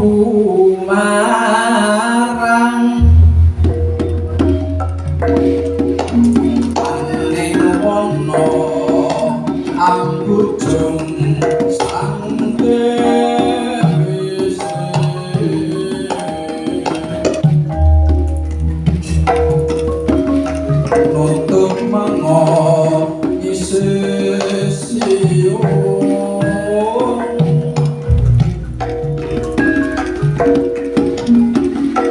gumarang paning wono ambujung sang dewi nutup mengo isesio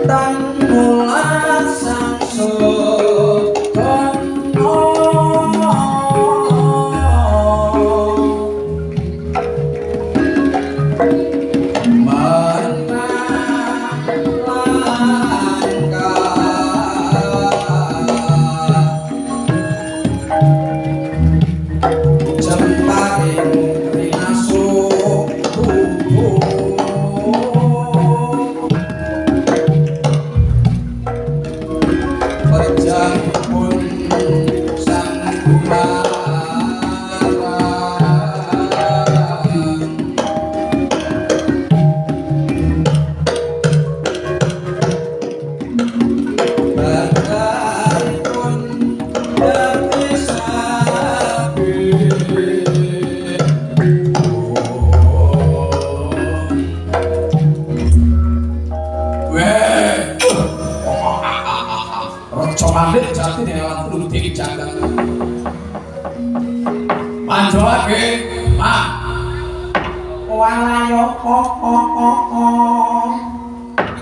tan mulat sang sekono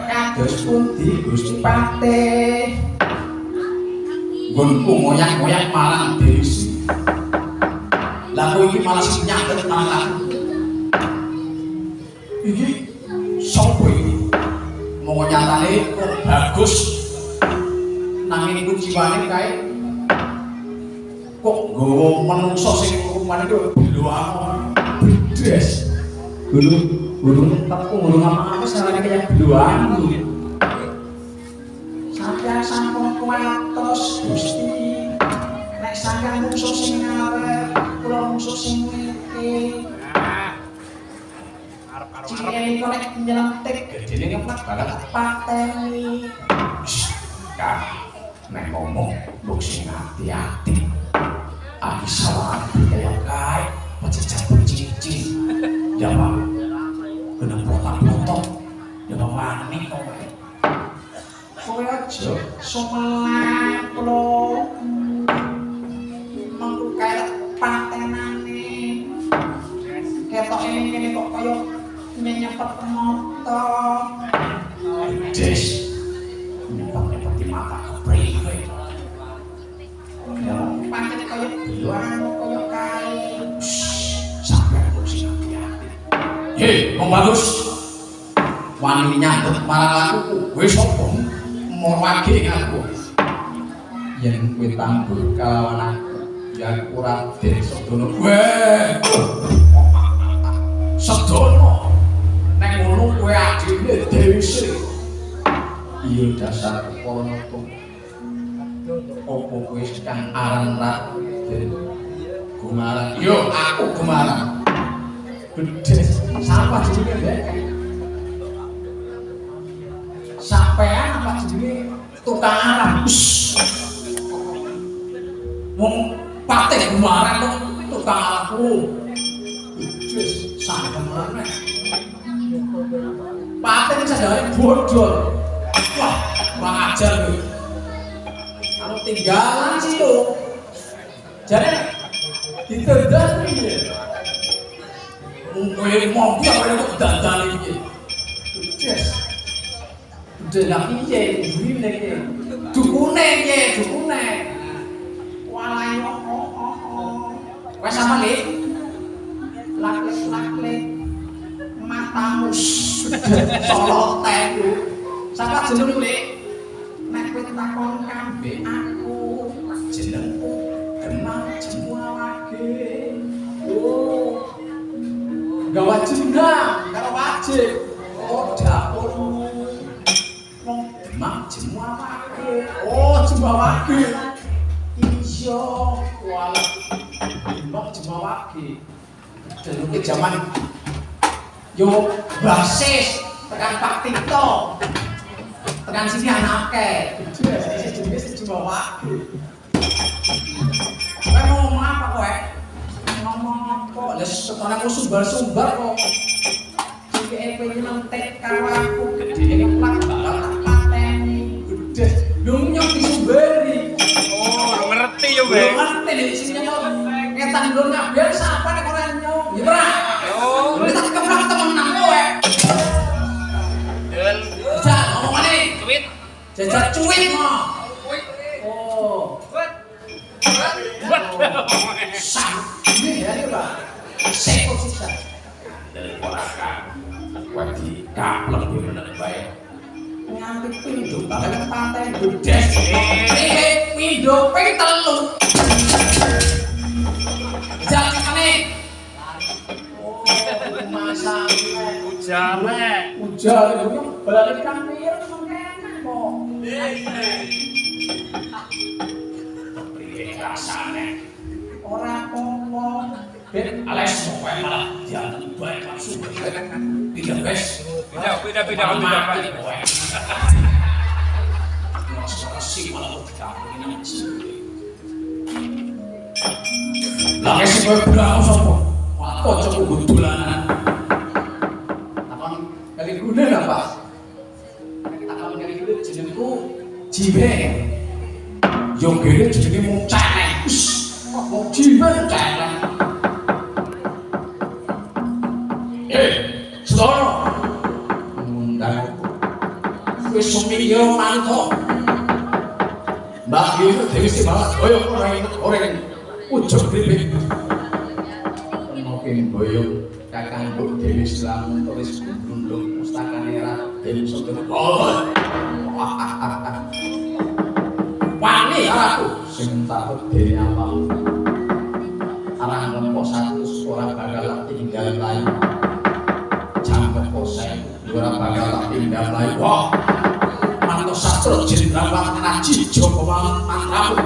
kados pundi Gusti Patih nggonku ngoyak-ngoyak marang diri lah kowe iki malah sing nyambet marang aku iki sapa iki monggo nyatane kok bagus nanging iku jiwane kae kok nggawa menungso sing rumane kok beluang bedes Gulung tepung apa sarane kaya beluang. Sampeyan sampun kuwatos Gusti. Nek sampeyan musuh sing ngarep, kula musuh sing mriki. Arep-arep iki nek nyelentik gedene ngeplak bakal pateni. Kang, nek ngomong mbok sing hati-hati. Aki salah kaya kae, pecicit-pecicit. Ya Pak, kena potak-potak, ya wani kowe. Kowe aja sumelang lho. Mengko kaya patenane. Ketok ini kok kaya nyepet moto. Des. Nyepet di mata kepriwe. Ya paten kaya beluang kaya kae. Hei, Wong Bagus. Wani nyandhet marang aku, kowe sapa? Morwage aku. Yen kowe tambur kalawan aku, ya ora den sedono. Weh. Sedono. Nek ngono kowe adine Dewi Sri. Iya dasar kepala nutung. Opo kowe sekang aran Ratu Gumarang? Yo, aku Gumarang. Bedes. Siapa jenenge Dek? Sampean apa jenenge tukang arang? Wong Patih Gumarang kok tukang arangku. Bedes, sampean meneh. Patih sadare bodol. Wah, kurang ajar kowe. Anu tinggalan sih lho. Jare ditendan piye? Kowe mau piye kok dandane iki? Yes. Delak piye iki nek dukune piye dukune? Walai wes sama Le. Lak-lak matamu soloten. Sapa jenengmu Le? Nek kowe takon kambe aku jenengku Demang Jemuawage. Oh. Gawa jendang karo wajib. Oh, dapurmu. Wong Demang Jemuawage. Oh, Jemuawage. Iya, walah. Demang Jemuawage. Dene zaman yo basis tekan Pak Tito tekan sini anake jenis bawa kowe ngomong apa kowe ngomong apa lah setone aku sumbar-sumbar kok iki kowe nentek karo aku gedhe ngeplak bakal tak pateni gede lho nyok disumbari oh ngerti yo be ngerti nek sini nyok ngetan lho ngabiar sapa nek ora nyok ya ora yo tak keplak temenan kowe dan jajal ngomongane duit jajal cuwit mah oh ini ya Pak sekot sisa dari porakan wajib kaplek di bener baik nganti pindho bakal pantai budes pindho ping telu jakane oh masa ujale itu balik kan piye mengene kok rasane ora apa-apa ben ales kowe malah jangan baik langsung tidak wes beda mati kowe masih malah tidak ini lah wes kowe berang sapa kok cukup dolanan takon kali gune apa takon kali gune jenengku jibe yo gede jenenge mung celeng kok jibe celeng Saudara ngundang wis sumingyo manto Mbak Yu dewe sing malah koyo orang ujug dhewe mungkin boyo kakang Mbok Dewi Islam tulis gundung pustakane Raden Soekarno wani aku sing tak dene apa arah ngempo 100 ora bakal tinggal lain jangkep posek ora bakal tinggal lain wah mantu sastro jenderal Wanaji Joko mantramu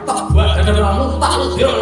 tak buat deneramu tak ludil